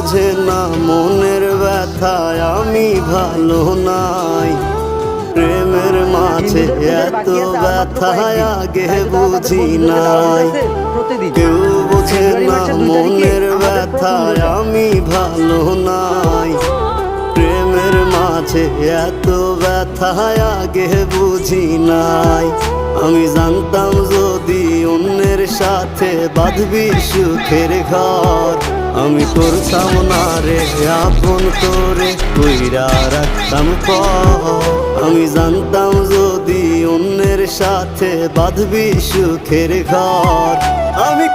বোঝে না মনের ব্যথায় আমি ভালো নাই। প্রেমের মাঝে এত ব্যথায় আগে বুঝি নাই। কেউ বোঝে না মনের ব্যথায় আমি ভালো নাই। প্রেমের মাঝে এত ব্যথায় আগে বুঝি নাই। আমি জানতাম যদি অন্যের সাথে বাঁধবি সুখের ঘর, আমি করতাম না রে আপন করে কইরা রাখতাম পর। আমি জানতাম যদি অন্যের সাথে বাঁধবি সুখের ঘর, আমি